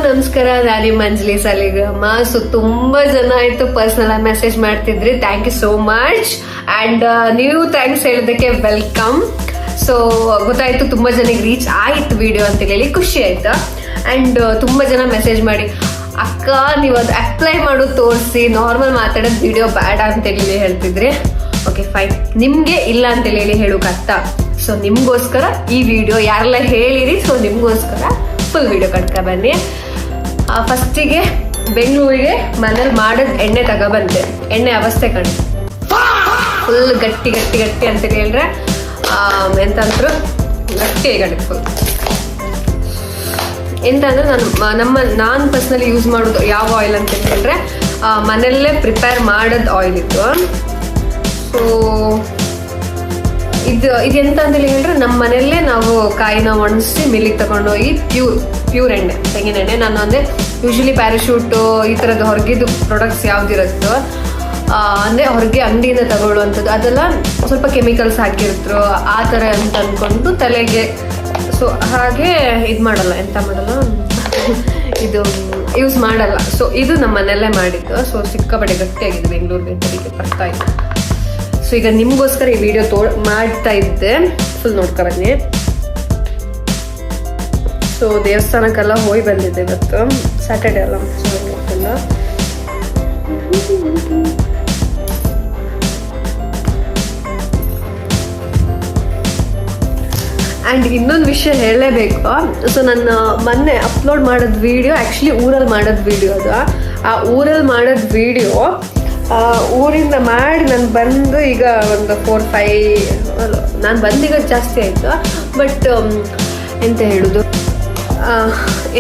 ನಮಸ್ಕಾರ. ನಾನು ಮಂಜಲಿ ಸಾಲಿಗ್ರಾಮ. ಸೊ ತುಂಬಾ ಜನ ಆಯ್ತು ಪರ್ಸನಲ್ ಮೆಸೇಜ್ ಮಾಡ್ತಿದ್ರಿ. Thank you so much. And ನೀವು ಥ್ಯಾಂಕ್ಸ್ ಹೇಳೋದಕ್ಕೆ ವೆಲ್ಕಮ್. ಸೊ ಗೊತ್ತಾಯ್ತು, ತುಂಬಾ ಜನಕ್ಕೆ ರೀಚ್ ಆಯ್ತು ವಿಡಿಯೋ ಅಂತ ಹೇಳಿ ಖುಷಿ ಆಯ್ತಾ. ಅಂಡ್ ತುಂಬಾ ಜನ ಮೆಸೇಜ್ ಮಾಡಿ, ಅಕ್ಕ ನೀವು ಅದು ಅಪ್ಲೈ ಮಾಡೋದು ತೋರಿಸಿ, ನಾರ್ಮಲ್ ಮಾತಾಡೋದು ವಿಡಿಯೋ ಬೇಡ ಅಂತೇಳಿ ಹೇಳ್ತಿದ್ರಿ. ಓಕೆ ಫೈನ್, ನಿಮ್ಗೆ ಇಲ್ಲ ಅಂತೇಳಿ ಹೇಳೋಕತ್ತ. ಸೊ ನಿಮ್ಗೋಸ್ಕರ ಈ ವಿಡಿಯೋ ಯಾರೆಲ್ಲ ಹೇಳಿರಿ, ಸೊ ನಿಮ್ಗೋಸ್ಕರ ಫುಲ್ ವಿಡಿಯೋ ಕಟ್ಕ ಬನ್ನಿ. ಫಸ್ಟಿಗೆ ಬೆಂಗಳೂರಿಗೆ ಮನೇಲಿ ಮಾಡೋದು ಎಣ್ಣೆ ತಗೊಬಂದೆ. ಎಣ್ಣೆ ಅವಸ್ಥೆ ಕಣ್ ಫುಲ್ ಗಟ್ಟಿ ಗಟ್ಟಿ ಗಟ್ಟಿ ಅಂತ ಹೇಳಿದ್ರೆ ಎಂತಂದ್ರು ಗಟ್ಟಿ ಆಗತ್ತೆ ಫುಲ್. ಎಂತ ಅಂದ್ರೆ ನಾನು ಪರ್ಸನಲಿ ಯೂಸ್ ಮಾಡೋದು ಯಾವ ಆಯಿಲ್ ಅಂತ ಹೇಳಿದ್ರೆ ಮನೆಯಲ್ಲೇ ಪ್ರಿಪೇರ್ ಮಾಡೋದು ಆಯಿಲ್ ಇತ್ತು. ಸೊ ಇದು ಎಂತ ಅಂತ ಹೇಳಿದ್ರೆ ನಮ್ಮ ಮನೆಯಲ್ಲೇ ನಾವು ಕಾಯಿನ ಒಣಗಿಸಿ ಮಿಲ್ಲಿಗೆ ತಗೊಂಡೋಗಿ ಪ್ಯೂರ್ ಎಣ್ಣೆ, ತೆಂಗಿನ ಎಣ್ಣೆ. ನಾನು ಅಂದ್ರೆ ಯೂಶಲಿ ಪ್ಯಾರಾಶೂಟು ಈ ಥರದ್ದು ಹೊರಗಿದ್ದು ಪ್ರಾಡಕ್ಟ್ಸ್ ಯಾವ್ದಿರುತ್ತೋ ಅಂದರೆ ಹೊರಗೆ ಅಂಗಡಿಯಿಂದ ತಗೊಳ್ಳುವಂಥದ್ದು ಅದೆಲ್ಲ ಸ್ವಲ್ಪ ಕೆಮಿಕಲ್ಸ್ ಹಾಕಿರ್ತರು ಆ ಥರ ಅಂತ ಅಂದ್ಕೊಂಡು ತಲೆಗೆ. ಸೊ ಹಾಗೆ ಇದು ಮಾಡಲ್ಲ, ಎಂತ ಮಾಡಲ್ಲ, ಇದು ಯೂಸ್ ಮಾಡಲ್ಲ. ಸೊ ಇದು ನಮ್ಮ ಮನೆಯಲ್ಲೇ ಮಾಡಿದ್ದು. ಸೊ ಸಿಕ್ಕಾಪಟ್ಟೆ ಗಟ್ಟಿಯಾಗಿದೆ, ಬೆಂಗಳೂರಿಗೆ ತರಿಗೆ ಬರ್ತಾ ಇತ್ತು. ಸೊ ಈಗ ನಿಮ್ಗೋಸ್ಕರ ಈ ವಿಡಿಯೋ ಮಾಡ್ತಾ ಇದ್ದೆ, ಫುಲ್ ನೋಡ್ಕೊ ಬನ್ನಿ. ಸೊ ದೇವಸ್ಥಾನಕ್ಕೆಲ್ಲ ಹೋಗಿ ಬಂದಿದ್ದೆ ಇವತ್ತು, ಸ್ಯಾಟರ್ಡೆ ಅಲ್ಲ, ಚೆನ್ನಾಗಿಲ್ಲ. ಆ್ಯಂಡ್ ಇನ್ನೊಂದು ವಿಷಯ ಹೇಳಲೇಬೇಕು. ಸೊ ನನ್ನ ಮೊನ್ನೆ ಅಪ್ಲೋಡ್ ಮಾಡೋದು ವಿಡಿಯೋ ಆ್ಯಕ್ಚುಲಿ ಊರಲ್ಲಿ ಮಾಡೋದು ವಿಡಿಯೋ ಅದು. ಆ ಊರಲ್ಲಿ ಮಾಡೋದು ವಿಡಿಯೋ ಊರಿಂದ ಮಾಡಿ ನಾನು ಬಂದು ಈಗ ಒಂದು 4-5 ನಾನು ಬಂದೀಗ ಜಾಸ್ತಿ ಆಯಿತು. ಬಟ್ ಎಂತ ಹೇಳೋದು,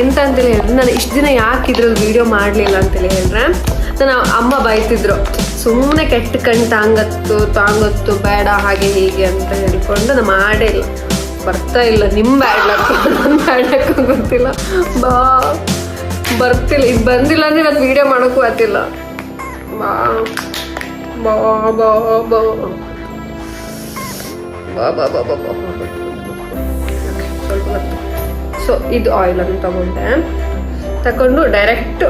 ಎಂತ ಅಂತೇಳಿ ಹೇಳಿದ್ರೆ ನಾನು ಇಷ್ಟು ದಿನ ಯಾಕೆ ಇದ್ರಲ್ಲಿ ವಿಡಿಯೋ ಮಾಡಲಿಲ್ಲ ಅಂತೇಳಿ ಹೇಳಿದ್ರೆ ನನ್ನ ಅಮ್ಮ ಬೈತಿದ್ರು, ಸುಮ್ಮನೆ ಕೆಟ್ಟ ಕಣ್ ತಾಂಗತ್ತು ಬೇಡ ಹಾಗೆ ಹೀಗೆ ಅಂತ ಹೇಳ್ಕೊಂಡು ನಾನು ಮಾಡೇ ಇಲ್ಲ. ಬರ್ತಾ ಇಲ್ಲ, ನಿಮ್ಮ ಬ್ಯಾಡ್ಲಕ್ಕ ನನ್ನ ಬ್ಯಾಡ್ಲಕ್ಕ ಗೊತ್ತಿಲ್ಲ, ಬರ್ತಿಲ್ಲ. ಇದು ಬಂದಿಲ್ಲ ಅಂದರೆ ನಾನು ವಿಡಿಯೋ ಮಾಡೋಕ್ಕೂ ಆಗ್ತಿಲ್ಲ. ಬಾ ಬಾ ಬಾ ಬಾ ಬಾ ಬಾ ಬಾ ಬಾ ಸ್ವಲ್ಪ. ಸೊ ಇದು ಆಯಿಲ್ ಅನ್ನು ತಗೊಂಡು ಡೈರೆಕ್ಟ್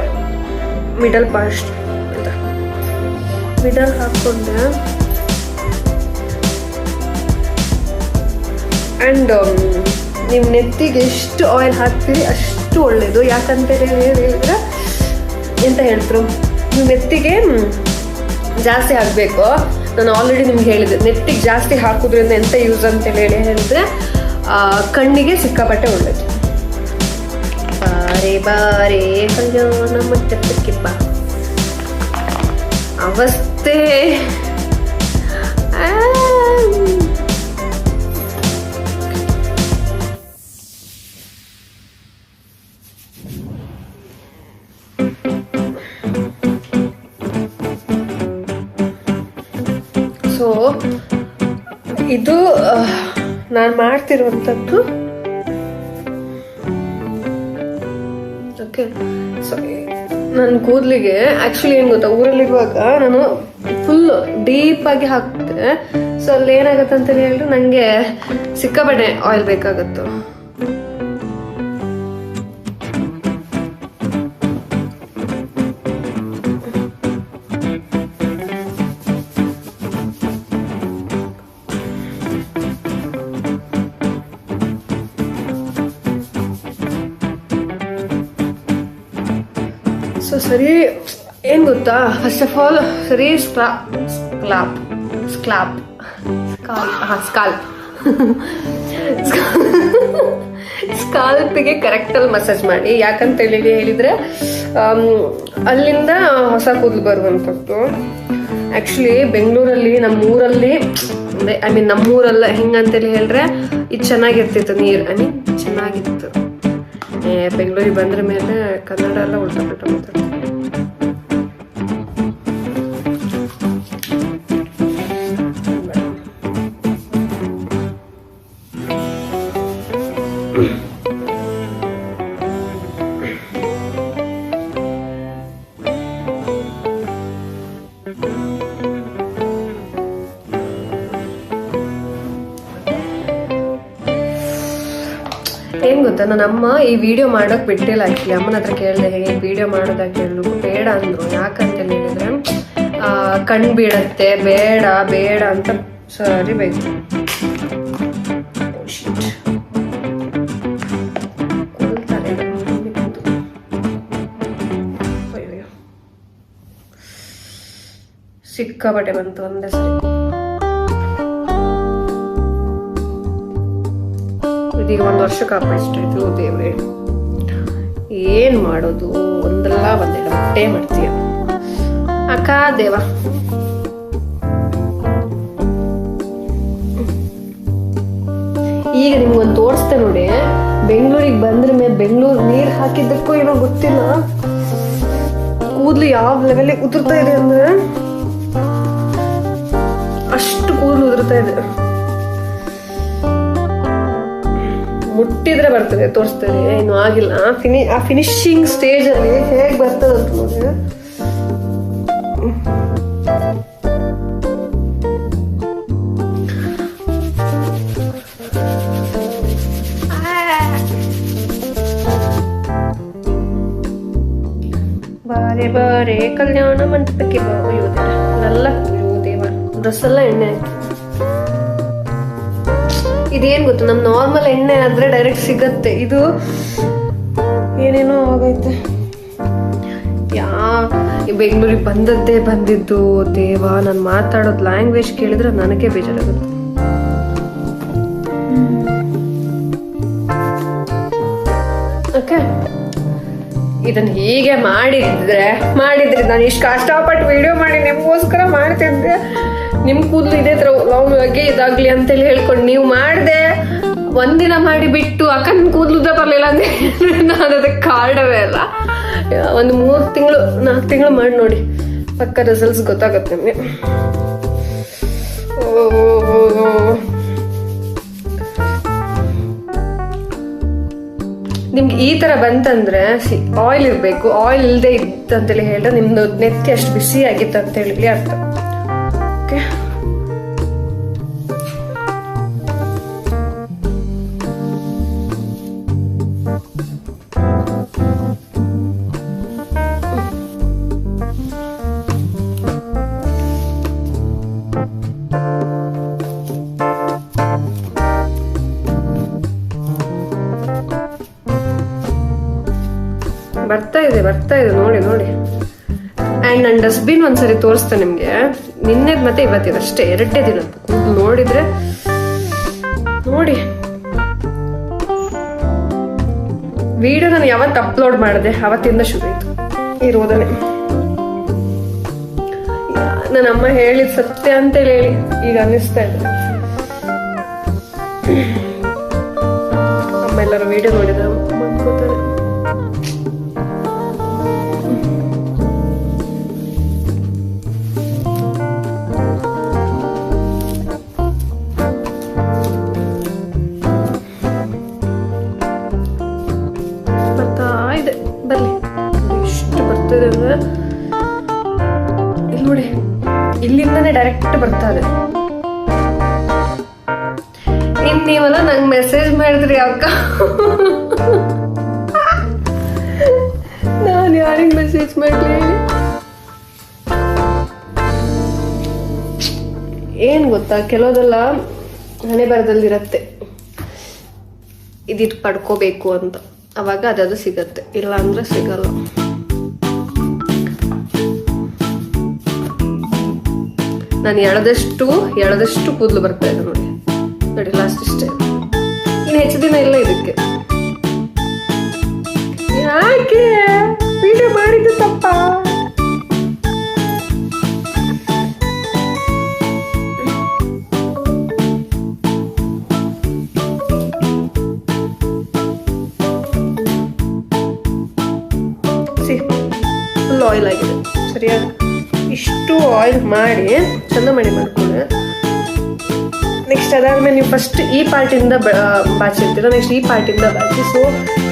ಮಿಡಲ್ ಪಾಸ್ಟ್ ಅಂತ ಮಿಡಲ್ ಹಾಕ್ಕೊಂಡೆ. ಆ್ಯಂಡ್ ನಿಮ್ಮ ನೆತ್ತಿಗೆ ಎಷ್ಟು ಆಯಿಲ್ ಹಾಕ್ತೀರಿ ಅಷ್ಟು ಒಳ್ಳೆಯದು. ಯಾಕಂತ ಹೇಳಿದ್ರೆ ಎಂತ ಹೇಳ್ತರು, ನೀವು ನೆತ್ತಿಗೆ ಜಾಸ್ತಿ ಹಾಕಬೇಕು. ನಾನು ಆಲ್ರೆಡಿ ನಿಮ್ಗೆ ಹೇಳಿದೆ, ನೆತ್ತಿಗೆ ಜಾಸ್ತಿ ಹಾಕೋದ್ರಿಂದ ಎಂತ ಯೂಸ್ ಅಂತೇಳಿ ಹೇಳಿದ್ರೆ ಕಣ್ಣಿಗೆ ಸಿಕ್ಕಾಪಟ್ಟೆ ಒಳ್ಳೇದು. ಬಾರೆ ಬಾರೆ ಕಲ್ಯಾಣ ಮಂಟಪಕ್ಕೆ ಬಾ ಅವಸ್ಥೆ. ಸೊ ಇದು ನಾನು ಮಾಡ್ತಿರುವಂಥದ್ದು. ಓಕೆ, ಸೊ ನನ್ನ ಕೂದಲಿಗೆ ಆ್ಯಕ್ಚುಲಿ ಏನು ಗೊತ್ತಾ, ಊರಲ್ಲಿರುವಾಗ ನಾನು ಫುಲ್ ಡೀಪಾಗಿ ಹಾಕ್ತೆ. ಸೊ ಅಲ್ಲಿ ಏನಾಗುತ್ತೆ ಅಂತ ಹೇಳಿದ್ರೆ ನನಗೆ ಸಿಕ್ಕಾಪಟ್ಟೆ ಆಯಿಲ್ ಬೇಕಾಗತ್ತು. ಸೊ ಸರಿ ಏನು ಗೊತ್ತಾ, ಫಸ್ಟ್ ಆಫ್ ಆಲ್ ಸರಿ ಸ್ಕಾಲ್ಪಿಗೆ ಕರೆಕ್ಟಲ್ಲಿ ಮಸಾಜ್ ಮಾಡಿ. ಯಾಕಂತ ಹೇಳಿದ್ರೆ ಅಲ್ಲಿಂದ ಹೊಸ ಕೂದಲು ಬರುವಂಥದ್ದು. ಆ್ಯಕ್ಚುಲಿ ಬೆಂಗಳೂರಲ್ಲಿ ನಮ್ಮೂರಲ್ಲಿ ನಮ್ಮೂರಲ್ಲ ಹೆಂಗಂತೇಳಿ ಹೇಳಿದ್ರೆ ಇದು ಚೆನ್ನಾಗಿರ್ತಿತ್ತು, ನೀರು ಚೆನ್ನಾಗಿತ್ತು. ಬೆಂಗಳೂರಿಗೆ ಬಂದ್ರ ಮೇಲೆ ಕನ್ನಡ ಎಲ್ಲ ಉಲ್ಟಾ ಪಲ್ಟಾ ಮಾತಾಡ್ತಾರೆ. ಏನ್ ಗೊತ್ತಾ, ನನ್ನ ಅಮ್ಮ ಈ ವಿಡಿಯೋ ಮಾಡೋಕ್ ಬಿಟ್ಟಿಲ್ಲ. ಆಕ್ಚುಲಿ ಅಮ್ಮನ ಹತ್ರ ಕೇಳಿದೆ, ಹೇಗೆ ವಿಡಿಯೋ ಮಾಡೋದಾ ಕೇಳಿದ್ರು, ಬೇಡ ಅಂದ್ರು. ಯಾಕಂತ ಹೇಳಿದ್ರೆ ಕಣ್ ಬೀಳತ್ತೆ, ಬೇಡ ಬೇಡ ಅಂತ ಸರಿ ಬೇಕು. ಸಿಕ್ಕಾಪಟ್ಟೆ ಬಂತು ಒಂದೇ ಸರಿ. ಇದೀಗ 1 ವರ್ಷಕ್ಕೆ ಇಷ್ಟಾಯ್ತು. ದೇವ್ರೆ ಏನ್ ಮಾಡೋದು, ಒಂದಲ್ಲ ಒಂದೆರಡು ಬಟ್ಟೆ ಮಾಡ್ತೀಯ ಅಕ್ಕ ದೇವ. ಈಗ ನಿಮ್ಗೊಂದು ತೋರಿಸ್ತೆ ನೋಡಿ. ಬೆಂಗಳೂರಿಗೆ ಬಂದ್ರ ಮೇಲೆ ಬೆಂಗಳೂರು ನೀರ್ ಹಾಕಿದ್ದಕ್ಕೂ ಏನೋ ಗೊತ್ತಿಲ್ಲ, ಕೂದ್ಲು ಯಾವ ಲೆವೆಲ್ ಉದುರ್ತಾ ಇದೆ ಅಂದ್ರೆ ಅಷ್ಟು ಕೂದಲು ಉದುರ್ತಾ ಇದೆ. ಮುಟ್ಟಿದ್ರೆ ಬರ್ತದೆ, ತೋರಿಸ್ತದೆ. ಇನ್ನು ಆಗಿಲ್ಲ, ಆ ಫಿನಿಶಿಂಗ್ ಸ್ಟೇಜ್ ಅಲ್ಲಿ ಹೇಗ್ ಬರ್ತದೆ ಅಂತ ನೋಡಿ. ಬಾರೆ ಬಾರೆ ಕಲ್ಯಾಣ ಮಂಟಪಕ್ಕೆ ಎಲ್ಲ ಡ್ರೆಸ್ ಎಲ್ಲ ಎಣ್ಣೆ ಆಯ್ತು. ಇದೇನ್ ಗೊತ್ತು, ನಮ್ ನಾರ್ಮಲ್ ಎಣ್ಣೆ ಆದ್ರೆ ಡೈರೆಕ್ಟ್ ಸಿಗತ್ತೆ, ಇದು ಏನೇನೋ ಆಗೈತೆ. ಬೆಂಗಳೂರಿಗೆ ಬಂದದ್ದೇ ಬಂದಿದ್ದು ದೇವ. ನಾನು ಮಾತಾಡೋದು ಲ್ಯಾಂಗ್ವೇಜ್ ಕೇಳಿದ್ರೆ ನನಗೆ ಬೇಜಾರಾಗುತ್ತೆ. ಓಕೆ, ಇದನ್ನ ಹೀಗೆ ಮಾಡಿದ್ರೆ ನಾನು ಇಷ್ಟು ಕಷ್ಟಪಟ್ಟು ವಿಡಿಯೋ ಮಾಡಿ ನಿಮ್ಗೋಸ್ಕರ ಮಾಡ್ತಿದ್ದೆ. ನಿಮ್ ಕೂದಲು ಇದೇ ತರ ಲಾಂಗ್ ಆಗಿ ಇದಾಗ್ಲಿ ಅಂತೇಳಿ ಹೇಳ್ಕೊಂಡು ನೀವು ಮಾಡ್ದೆ. ಒಂದಿನ ಮಾಡಿ ಬಿಟ್ಟು ಅಕ್ಕನ ಕೂದಲು ಉದ್ದ ಬರ್ಲಿಲ್ಲ ಅಂದ್ರೆ ನಾನು ಅದಕ್ಕೆ ಕಾರಣವೇ ಅಲ್ಲ. ಒಂದು 3 ತಿಂಗಳು 4 ತಿಂಗಳು ಮಾಡಿ ನೋಡಿ, ಪಕ್ಕ ರಿಸಲ್ಟ್ಸ್ ಗೊತ್ತಾಗತ್ತೆ ನಿಮ್ಗೆ. ನಿಮ್ಗೆ ಈ ತರ ಬಂತಂದ್ರೆ ಆಯಿಲ್ ಇರ್ಬೇಕು. ಆಯಿಲ್ ಇಲ್ಲದೆ ಇತ್ತಂತೇಳಿ ಹೇಳಿದ್ರೆ ನಿಮ್ದು ನೆತ್ತಿ ಅಷ್ಟು ಬಿಸಿ ಆಗಿತ್ತು ಅಂತ ಹೇಳಿ ಅರ್ಥ. ಓಕೆ, ಬರ್ತಾ ಇದೆ ನೋಡಿ ನೋಡಿ. ಅಂಡ್ ನನ್ನ ಡಸ್ಟ್ಬಿನ್ ಒಂದ್ಸರಿ ತೋರಿಸ್ತೆ ನಿಮ್ಗೆ. ನಿನ್ನೆದ್ ಮತ್ತೆ ಇವತ್ತಿದ ಅಷ್ಟೇ, 2 ದಿನ ನೋಡಿದ್ರೆ ನೋಡಿ. ವಿಡಿಯೋ ನಾನು ಯಾವತ್ತು ಅಪ್ಲೋಡ್ ಮಾಡಿದೆ ಅವತ್ತಿಂದ ಶುರು ಆಯ್ತು ಇರೋದನ್ನೇ. ನನ್ನ ಅಮ್ಮ ಹೇಳಿದ್ ಸತ್ಯ ಅಂತೇಳಿ ಹೇಳಿ ಈಗ ಅನ್ನಿಸ್ತಾ ಇದೆ. ಅಮ್ಮ ಎಲ್ಲರೂ ವಿಡಿಯೋ ನೋಡಿದ್ರೆ ಅನ್ಕೋತಾರೆ. ಬರ್ಲಿ, ಎಷ್ಟು ಬರ್ತದೆ ಅಂದ್ರೆ ಇಲ್ಲಿ ನೋಡಿ, ಇಲ್ಲಿಂದಾನೆ ಡೈರೆಕ್ಟ್ ಬರ್ತಾ ಇದೆ. ಇನ್ ನೀವೆಲ್ಲ ನಂಗೆ ಮೆಸೇಜ್ ಮಾಡಿದ್ರಿ ಅಕ್ಕ, ನಾನು ಯಾರಿಗೆ ಮೆಸೇಜ್ ಮಾಡ್ಲಿ? ಏನ್ ಗೊತ್ತಾ, ಕೆಲವುದೆಲ್ಲ ಹಣೆ ಬರದಲ್ಲಿರತ್ತೆ, ಇದಿಟ್ಟು ಪಡ್ಕೋಬೇಕು ಅಂತ. ಅವಾಗ ಅದದು ಸಿಗತ್ತೆ, ಇಲ್ಲ ಅಂದ್ರೆ ಸಿಗಲ್ಲ. ನಾನು ಎಳೆದಷ್ಟು ಕೂದಲು ಬರ್ತಾ ಇದೆ ನೋಡಿ ನೋಡಿ. ಲಾಸ್ಟ್ ಇಷ್ಟೇ, ಇನ್ನು ಹೆಚ್ಚು ದಿನ ಇಲ್ಲ ಇದಕ್ಕೆ. ಯಾಕೆ ವಿಡಿಯೋ ಮಾಡಿದ್ದು ತಪ್ಪ? ಫುಲ್ ಆಯಿಲ್ ಆಗಿದೆ ಸರಿಯಾಗಿ. ಇಷ್ಟು ಆಯಿಲ್ ಮಾಡಿ ಚಂದ ಮಾಡ್ಕೊಂಡೆ. ನೆಕ್ಸ್ಟ್ ಅದಾದ್ಮೇಲೆ ನೀವು ಫಸ್ಟ್ ಈ ಪಾರ್ಟಿಂದ ಬಾಚಿರ್ತೀರ, ನೆಕ್ಸ್ಟ್ ಈ ಪಾರ್ಟಿಂದ ಬಾಚಿ. ಸೊ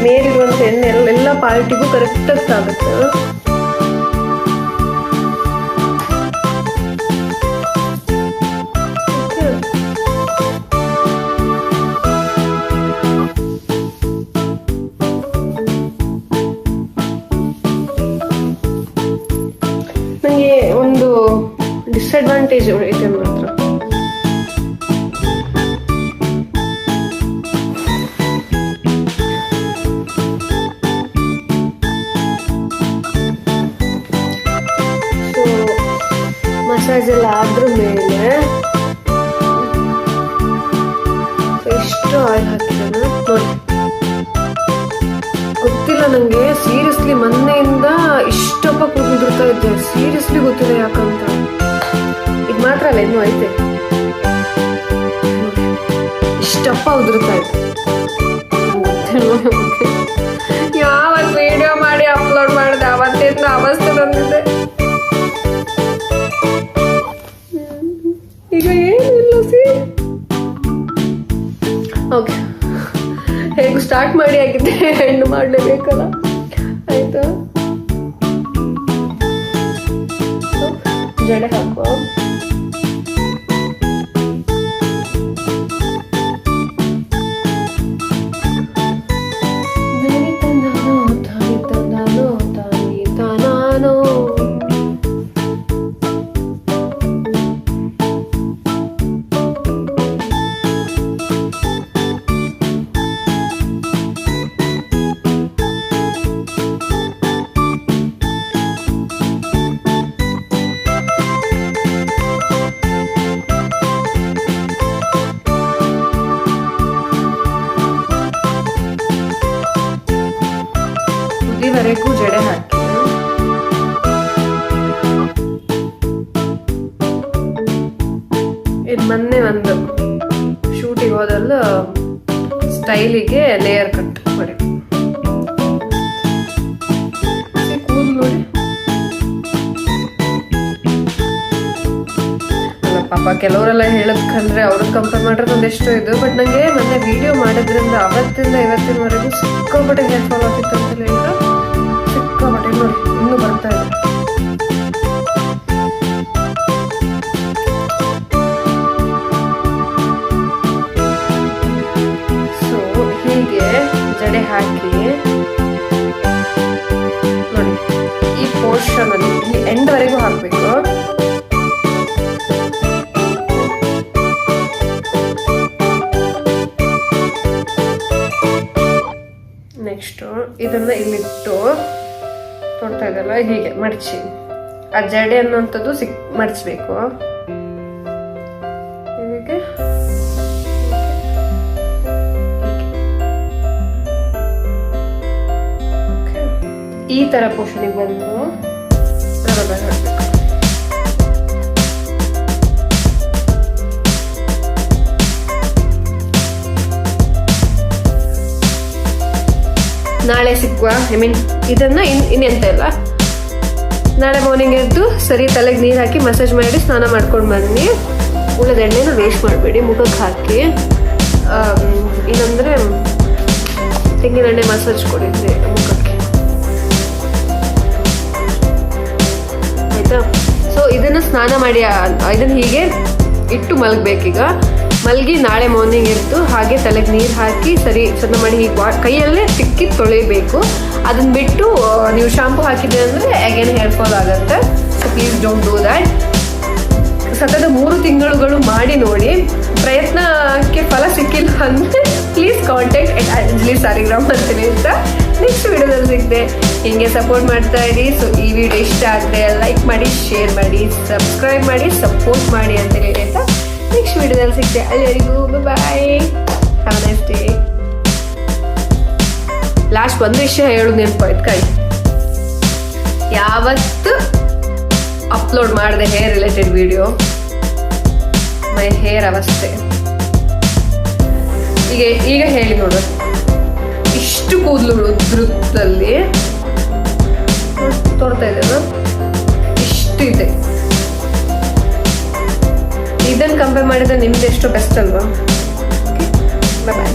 ಮೇಲಿರುವಂಥ ಎಣ್ಣೆ ಎಲ್ಲ ಪಾರ್ಟಿಗೂ ಕರೆಕ್ಟಾಗಿ ಆಗುತ್ತೆ. ಡಿಸ್ಅಡ್ವಾಂಟೇಜ್ ಐತೆ ಮಾತ್ರ. ಮಸಾಜ್ ಎಲ್ಲ ಆದ್ರ ಮೇಲೆ ಎಷ್ಟು ಆಯಿಲ್ ಹಾಕಿದ್ದಾನೆ ನೋಡಿ. ಗೊತ್ತಿಲ್ಲ ನಂಗೆ ಸೀರಿಯಸ್ಲಿ, ಮೊನ್ನೆಯಿಂದ ಇಷ್ಟಪ್ಪ ಕೂದಿರ್ತಾ ಇದ್ದೆ. ಸೀರಿಯಸ್ಲಿ ಗೊತ್ತಿಲ್ಲ ಯಾಕಂತ. ಇದು ಮಾತ್ರ ಅಲ್ಲ, ಇನ್ನೂ ಐತೆ. ಇಷ್ಟಪ್ಪ ಉದುರ್ತಾ ಇದೆ. ಯಾವತ್ತು ವಿಡಿಯೋ ಮಾಡಿ ಅಪ್ಲೋಡ್ ಮಾಡಿದೆ ಅವತ್ತಿಂದ ಅವಸ್ಥೆ ಬಂದಿದೆ. ಈಗ ಏನಿಲ್ಲ ಸಿ. ಓಕೆ, ಹೇಗೂ ಸ್ಟಾರ್ಟ್ ಮಾಡಿ ಆಗಿದ್ದೆ, ಹೆಣ್ಣು ಮಾಡಲೇಬೇಕಲ್ಲ. ಆಯ್ತಾ, ಜಡೆ ಹಾಕುವ. ವರೆಗೂ ಜಡೆ ಹಾಕಿ ಮೊನ್ನೆ ಒಂದು ಶೂಟಿಗೆ ಹೋದಲ್ಲ ಸ್ಟೈಲಿಗೆ ಲೇಯರ್ ಕಟ್ ಮಾಡಿ ಕೂದಲು ನೋಡಿ. ಅಲ್ಲ ಪಾಪ, ಕೆಲವರೆಲ್ಲ ಹೇಳಕ್ಕಂದ್ರೆ ಅವ್ರನ್ನ ಕಂಪೇರ್ ಮಾಡ್ರೆ ಒಂದೆಷ್ಟು ಇದು. ಬಟ್ ನಂಗೆ ಮೊನ್ನೆ ವಿಡಿಯೋ ಮಾಡೋದ್ರಿಂದ ಅವತ್ತಿಂದ ಇವತ್ತಿನವರೆಗೂ ಸಿಕ್ಕಾಪಟ್ಟೆ ಹೇರ್ ಫಾಲ್ ಆಗಿತ್ತು ಅಂತ ಹೇಳಿದ್ರೆ ಸಿಕ್ಕಾಪಟ್ಟೆ ನೋಡಿ ಇನ್ನೂ ಬರ್ತಾ ಇದೆ. ಸೊ ಹೀಗೆ ಜಡೆ ಹಾಕಿ ನೋಡಿ, ಈ ಪೋರ್ಷನ್ ಅಲ್ಲಿ ಇಲ್ಲಿ ಎಂಡ್ ವರೆಗೂ ಹಾಕ್ಬೇಕು. ನೆಕ್ಸ್ಟು ಇದನ್ನ ಇಲ್ಲಿಟ್ಟು ನೋಡ್ತಾ ಇದಲ್ಲ, ಹೀಗೆ ಮಡಚಿ ಆ ಜಡೆ ಅನ್ನುವಂಥದ್ದು ಮಡಚಬೇಕು. ಹೀಗೆ ಈ ತರ ಪೋರ್ಷನಿಗೆ ಬಂದು ರಬ್ಬರ್ ಹಾಕ್ಬೇಕು. ನಾಳೆ ಸಿಕ್ಕುವ, ಐ ಮೀನ್ ಇದನ್ನ ಇನ್ನೆಂತ ಇಲ್ಲ, ನಾಳೆ ಮಾರ್ನಿಂಗ್ ಎದ್ದು ಸರಿ ತಲೆಗೆ ನೀರು ಹಾಕಿ ಮಸಾಜ್ ಮಾಡಿ ಸ್ನಾನ ಮಾಡ್ಕೊಂಡು ಬನ್ನಿ. ಉಳಿದ ಎಣ್ಣೆನ ವೇಸ್ಟ್ ಮಾಡಬೇಡಿ, ಮುಖಕ್ಕೆ ಹಾಕಿ. ಇನ್ನಂದ್ರೆ ತೆಂಗಿನ ಎಣ್ಣೆ ಮಸಾಜ್ ಕೊಡಿದ್ದೆ ಮುಖಕ್ಕೆ, ಆಯ್ತಾ. ಸೊ ಇದನ್ನ ಸ್ನಾನ ಮಾಡಿ ಇದನ್ನ ಹೀಗೆ ಇಟ್ಟು ಮಲಗಬೇಕೀಗ. ಮಲಗಿ ನಾಳೆ ಮಾರ್ನಿಂಗ್ ಎದ್ದು ಹಾಗೆ ತಲೆಗೆ ನೀರು ಹಾಕಿ ಸರಿ ಚಂದ ಮಾಡಿ ಹೀಗೆ ಕೈಯಲ್ಲೇ ತಿಕ್ಕಿ ತೊಳಿಬೇಕು. ಅದನ್ನ ಬಿಟ್ಟು ನೀವು ಶಾಂಪು ಹಾಕಿದ್ರೆ ಅಂದರೆ ಅಗೇನ್ ಹೇರ್ ಫಾಲ್ ಆಗುತ್ತೆ. So please don't do that. ಸತತ 3 ತಿಂಗಳುಗಳು ಮಾಡಿ ನೋಡಿ, ಪ್ರಯತ್ನಕ್ಕೆ ಫಲ ಸಿಕ್ಕಿಲ್ಲ ಅಂದರೆ ಪ್ಲೀಸ್ ಕಾಂಟ್ಯಾಕ್ಟ್ ಅಂಜಲಿ ಸಾಲಿಗ್ರಾಮ್ ಅಂತೀನಿ ಅಂತ. ನೆಕ್ಸ್ಟ್ ವಿಡಿಯೋದಲ್ಲಿ ಸಿಗ್ದೆ. ಹಿಂಗೆ ಸಪೋರ್ಟ್ ಮಾಡ್ತಾ ಇರಿ. ಸೊ ಈ ವಿಡಿಯೋ ಇಷ್ಟ ಆದರೆ ಲೈಕ್ ಮಾಡಿ, ಶೇರ್ ಮಾಡಿ, ಸಬ್ಸ್ಕ್ರೈಬ್ ಮಾಡಿ, ಸಪೋರ್ಟ್ ಮಾಡಿ ಅಂತ ಹೇಳಿ ಆಯ್ತಾ. ನೆಕ್ಸ್ಟ್ ವಿಡಿಯೋದಲ್ಲಿ ಸಿಗ್ತೆ. ಅಲ್ಲಿವರೆಗೂ ಬಾಯ್, ಹ್ಯಾವ್ ನೈಸ್ ಡೇ. ಲಾಸ್ಟ್ ಒಂದು ವಿಷಯ ಹೇಳೋದು ನೆನಪಾಯ್ತು ಕೈ, ಯಾವತ್ತು ಅಪ್ಲೋಡ್ ಮಾಡಿದೆ hair related video, my hair ಅವಸ್ಥೆ ಈಗ ಹೇಳಿ ನೋಡು. ಇಷ್ಟು ಕೂದಲು ಉದ್ರುತ್ತಲ್ಲಿ ತೋರ್ತಾ ಇದೆ, ಇಷ್ಟು ಇದೆ. ಇದನ್ನು ಕಂಪೇರ್ ಮಾಡಿದ್ರೆ ನಿಮ್ದು ಎಷ್ಟು ಬೆಸ್ಟ್ ಅಲ್ವಾ. ಬಾಯ್.